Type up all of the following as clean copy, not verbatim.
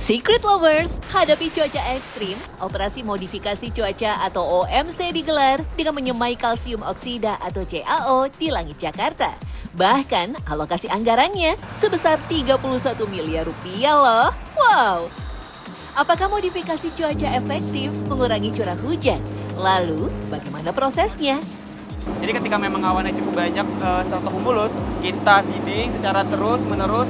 Secret Lovers, hadapi cuaca ekstrim, operasi modifikasi cuaca atau OMC digelar dengan menyemai kalsium oksida atau CaO di langit Jakarta. Bahkan alokasi anggarannya sebesar 31 miliar rupiah loh. Wow! Apakah modifikasi cuaca efektif mengurangi curah hujan? Lalu, bagaimana prosesnya? Jadi ketika memang awannya cukup banyak stratocumulus, kita seeding secara terus-menerus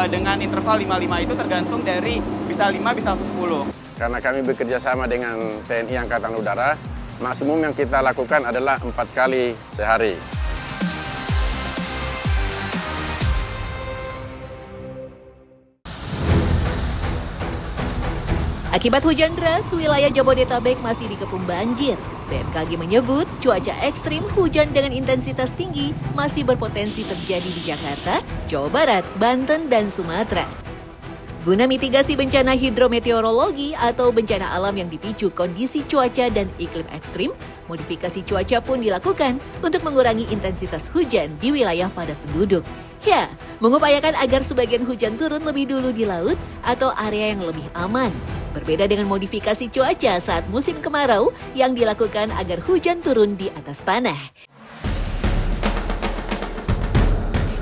dengan interval 5-5 itu tergantung dari bisa 5 bisa 10. Karena kami bekerja sama dengan TNI Angkatan Udara, maksimum yang kita lakukan adalah 4 kali sehari. Akibat hujan deras, wilayah Jabodetabek masih dikepung banjir. BMKG menyebut cuaca ekstrim hujan dengan intensitas tinggi masih berpotensi terjadi di Jakarta, Jawa Barat, Banten, dan Sumatera. Guna mitigasi bencana hidrometeorologi atau bencana alam yang dipicu kondisi cuaca dan iklim ekstrim, modifikasi cuaca pun dilakukan untuk mengurangi intensitas hujan di wilayah padat penduduk. Ya, mengupayakan agar sebagian hujan turun lebih dulu di laut atau area yang lebih aman. Berbeda dengan modifikasi cuaca saat musim kemarau yang dilakukan agar hujan turun di atas tanah.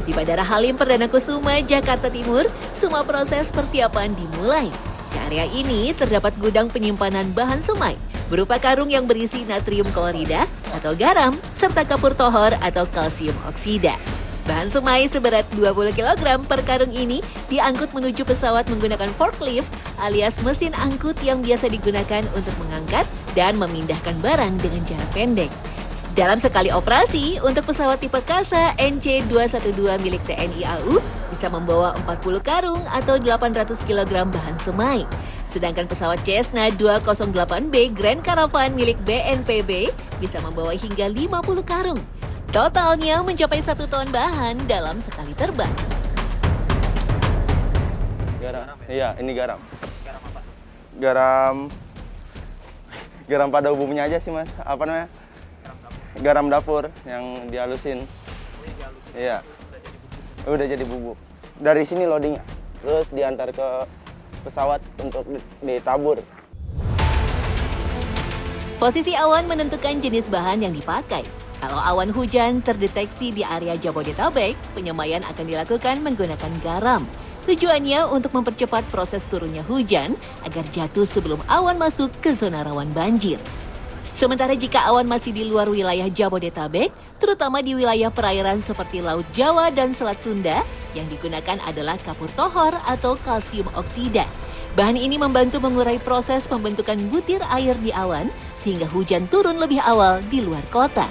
Di Bandara Halim Perdana Kusuma, Jakarta Timur, semua proses persiapan dimulai. Di area ini terdapat gudang penyimpanan bahan semai, berupa karung yang berisi natrium klorida atau garam, serta kapur tohor atau kalsium oksida. Bahan semai seberat 20 kg per karung ini diangkut menuju pesawat menggunakan forklift alias mesin angkut yang biasa digunakan untuk mengangkat dan memindahkan barang dengan jarak pendek. Dalam sekali operasi, untuk pesawat tipe Kasa NC212 milik TNI AU bisa membawa 40 karung atau 800 kg bahan semai. Sedangkan pesawat Cessna 208B Grand Caravan milik BNPB bisa membawa hingga 50 karung. Totalnya mencapai 1 ton bahan dalam sekali terbang. Garam. Iya, ini garam. Garam apa? Garam pada umumnya aja sih, Mas. Apa namanya? Garam dapur yang dihalusin. Iya. Udah jadi bubuk. Dari sini loadingnya. Terus diantar ke pesawat untuk ditabur. Posisi awan menentukan jenis bahan yang dipakai. Kalau awan hujan terdeteksi di area Jabodetabek, penyemaian akan dilakukan menggunakan garam. Tujuannya untuk mempercepat proses turunnya hujan agar jatuh sebelum awan masuk ke zona rawan banjir. Sementara jika awan masih di luar wilayah Jabodetabek, terutama di wilayah perairan seperti Laut Jawa dan Selat Sunda, yang digunakan adalah kapur tohor atau kalsium oksida. Bahan ini membantu mengurai proses pembentukan butir air di awan, sehingga hujan turun lebih awal di luar kota.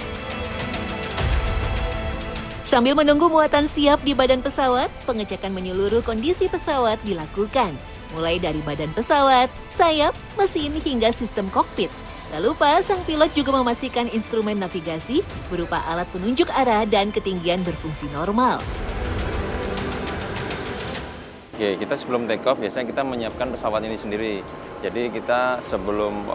Sambil menunggu muatan siap di badan pesawat, pengecekan menyeluruh kondisi pesawat dilakukan. Mulai dari badan pesawat, sayap, mesin, hingga sistem kokpit. Tak lupa, sang pilot juga memastikan instrumen navigasi berupa alat penunjuk arah dan ketinggian berfungsi normal. Oke, kita sebelum take off biasanya kita menyiapkan pesawat ini sendiri. Jadi kita sebelum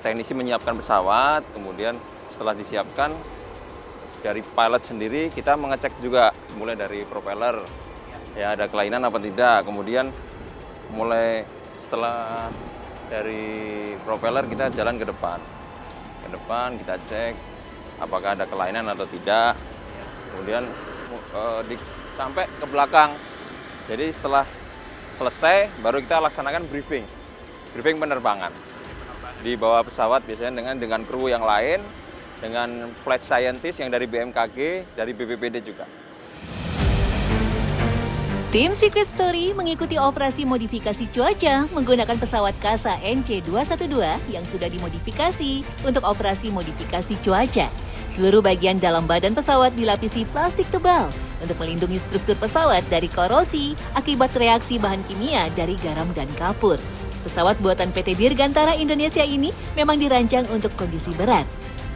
teknisi menyiapkan pesawat, kemudian setelah disiapkan, dari pilot sendiri kita mengecek juga mulai dari propeller ya ada kelainan apa tidak, kemudian mulai setelah dari propeller kita jalan ke depan kita cek apakah ada kelainan atau tidak, kemudian sampai ke belakang. Jadi setelah selesai baru kita laksanakan briefing penerbangan di bawah pesawat, biasanya dengan kru yang lain, dengan flight scientist yang dari BMKG, dari BPPD juga. Tim Secret Story mengikuti operasi modifikasi cuaca menggunakan pesawat Kasa NC212 yang sudah dimodifikasi untuk operasi modifikasi cuaca. Seluruh bagian dalam badan pesawat dilapisi plastik tebal untuk melindungi struktur pesawat dari korosi akibat reaksi bahan kimia dari garam dan kapur. Pesawat buatan PT Dirgantara Indonesia ini memang dirancang untuk kondisi berat.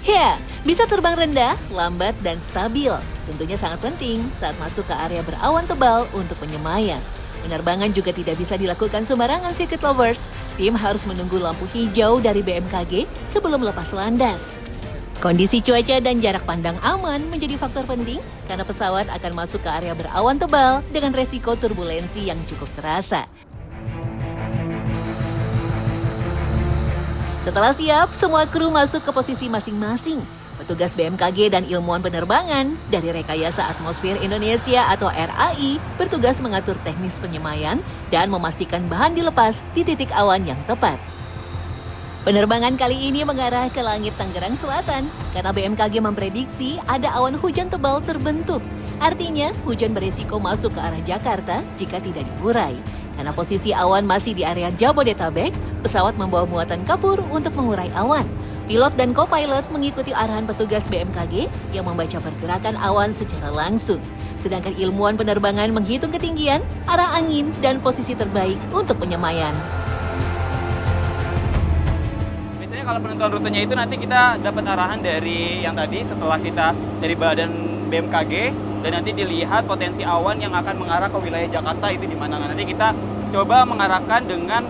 Ya, bisa terbang rendah, lambat, dan stabil. Tentunya sangat penting saat masuk ke area berawan tebal untuk penyemaian. Penerbangan juga tidak bisa dilakukan sembarangan, Secret Lovers. Tim harus menunggu lampu hijau dari BMKG sebelum lepas landas. Kondisi cuaca dan jarak pandang aman menjadi faktor penting karena pesawat akan masuk ke area berawan tebal dengan resiko turbulensi yang cukup terasa. Setelah siap, semua kru masuk ke posisi masing-masing. Petugas BMKG dan ilmuwan penerbangan dari Rekayasa Atmosfer Indonesia atau RAI bertugas mengatur teknis penyemaian dan memastikan bahan dilepas di titik awan yang tepat. Penerbangan kali ini mengarah ke langit Tangerang Selatan karena BMKG memprediksi ada awan hujan tebal terbentuk. Artinya, hujan beresiko masuk ke arah Jakarta jika tidak diurai. Karena posisi awan masih di area Jabodetabek, pesawat membawa muatan kapur untuk mengurai awan. Pilot dan co-pilot mengikuti arahan petugas BMKG yang membaca pergerakan awan secara langsung. Sedangkan ilmuwan penerbangan menghitung ketinggian, arah angin, dan posisi terbaik untuk penyemaian. Biasanya kalau penentuan rutenya itu nanti kita dapat arahan dari yang tadi setelah kita dari badan BMKG dan nanti dilihat potensi awan yang akan mengarah ke wilayah Jakarta itu di mana. Nanti kita coba mengarahkan dengan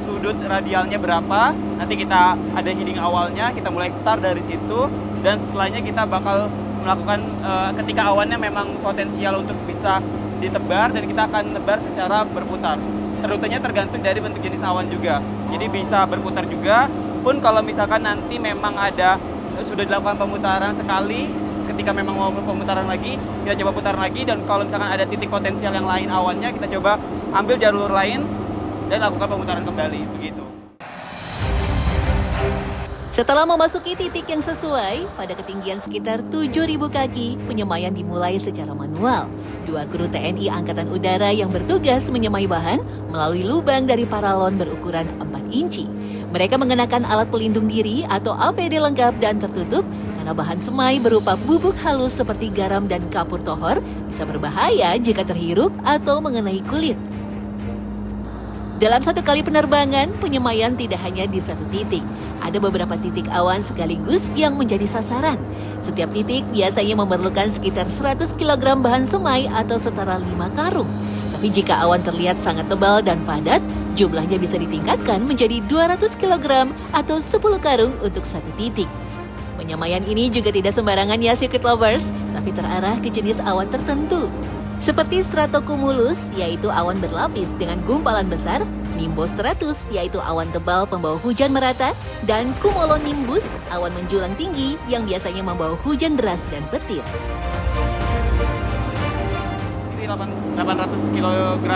sudut radialnya berapa. Nanti kita ada heading awalnya, kita mulai start dari situ dan setelahnya kita bakal melakukan ketika awannya memang potensial untuk bisa ditebar dan kita akan tebar secara berputar. Rutenya tergantung dari bentuk jenis awan juga. Jadi bisa berputar juga. Pun kalau misalkan nanti memang ada sudah dilakukan pemutaran sekali, ketika memang mau pemutaran lagi, kita coba putar lagi dan kalau misalkan ada titik potensial yang lain awannya, kita coba ambil jalur lain dan lakukan pemutaran kembali begitu. Setelah memasuki titik yang sesuai, pada ketinggian sekitar 7.000 kaki, penyemaian dimulai secara manual. 2 kru TNI Angkatan Udara yang bertugas menyemai bahan melalui lubang dari paralon berukuran 4 inci. Mereka mengenakan alat pelindung diri atau APD lengkap dan tertutup karena bahan semai berupa bubuk halus seperti garam dan kapur tohor bisa berbahaya jika terhirup atau mengenai kulit. Dalam satu kali penerbangan, penyemaian tidak hanya di satu titik. Ada beberapa titik awan sekaligus yang menjadi sasaran. Setiap titik biasanya memerlukan sekitar 100 kg bahan semai atau setara 5 karung. Tapi jika awan terlihat sangat tebal dan padat, jumlahnya bisa ditingkatkan menjadi 200 kg atau 10 karung untuk satu titik. Penyemaian ini juga tidak sembarangan ya circuit lovers, tapi terarah ke jenis awan tertentu. Seperti stratocumulus, yaitu awan berlapis dengan gumpalan besar, nimbostratus, yaitu awan tebal pembawa hujan merata, dan cumulonimbus, awan menjulang tinggi yang biasanya membawa hujan deras dan petir. Ini 800 kg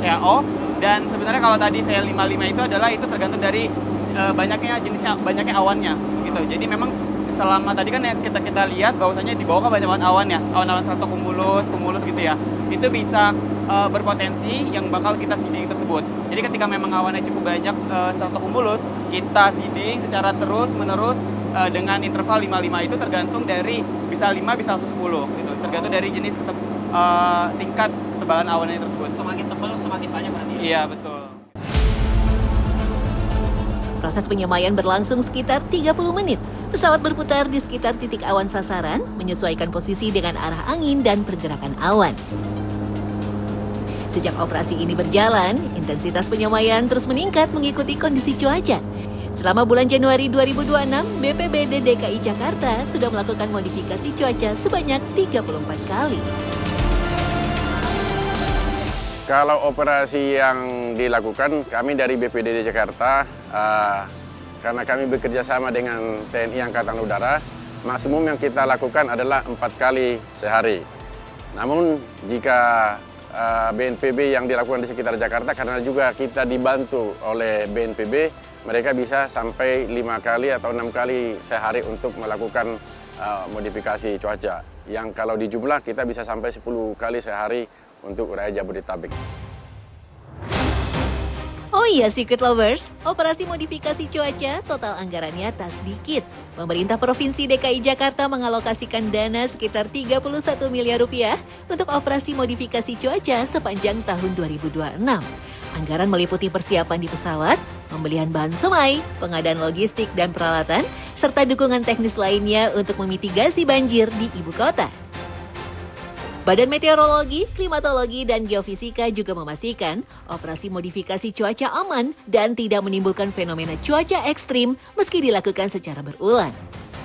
CAO dan sebenarnya kalau tadi saya 55 itu adalah itu tergantung dari banyaknya awannya gitu. Jadi memang selama tadi kan yang kita lihat bahwasanya di bawah kan banyak awan ya, awan-awan stratocumulus gitu ya. Itu bisa berpotensi yang bakal kita seeding tersebut. Jadi ketika memang awannya cukup banyak stratocumulus, kita seeding secara terus-menerus dengan interval 55 itu tergantung dari bisa 5 bisa 10 gitu. Tergantung dari jenis tingkat ketebalan awannya tersebut. Semakin tebal semakin banyak berarti. Iya, betul. Proses penyemaian berlangsung sekitar 30 menit. Pesawat berputar di sekitar titik awan sasaran, menyesuaikan posisi dengan arah angin dan pergerakan awan. Sejak operasi ini berjalan, intensitas penyemaian terus meningkat mengikuti kondisi cuaca. Selama bulan Januari 2026, BPBD DKI Jakarta sudah melakukan modifikasi cuaca sebanyak 34 kali. Kalau operasi yang dilakukan, kami dari BPBD Jakarta, karena kami bekerja sama dengan TNI Angkatan Udara, maksimum yang kita lakukan adalah 4 kali sehari. Namun jika BNPB yang dilakukan di sekitar Jakarta, karena juga kita dibantu oleh BNPB, mereka bisa sampai 5 kali atau 6 kali sehari untuk melakukan modifikasi cuaca. Yang kalau dijumlah kita bisa sampai 10 kali sehari untuk wilayah Jabodetabek. Oh iya circuit lovers, operasi modifikasi cuaca total anggarannya tak sedikit. Pemerintah Provinsi DKI Jakarta mengalokasikan dana sekitar 31 miliar rupiah untuk operasi modifikasi cuaca sepanjang tahun 2026. Anggaran meliputi persiapan di pesawat, pembelian bahan semai, pengadaan logistik dan peralatan, serta dukungan teknis lainnya untuk memitigasi banjir di ibu kota. Badan Meteorologi, Klimatologi, dan Geofisika juga memastikan operasi modifikasi cuaca aman dan tidak menimbulkan fenomena cuaca ekstrim meski dilakukan secara berulang.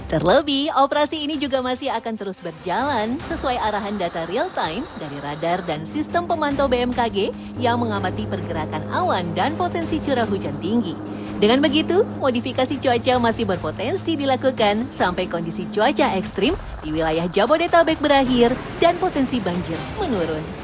Terlebih, operasi ini juga masih akan terus berjalan sesuai arahan data real-time dari radar dan sistem pemantau BMKG yang mengamati pergerakan awan dan potensi curah hujan tinggi. Dengan begitu, modifikasi cuaca masih berpotensi dilakukan sampai kondisi cuaca ekstrim di wilayah Jabodetabek berakhir dan potensi banjir menurun.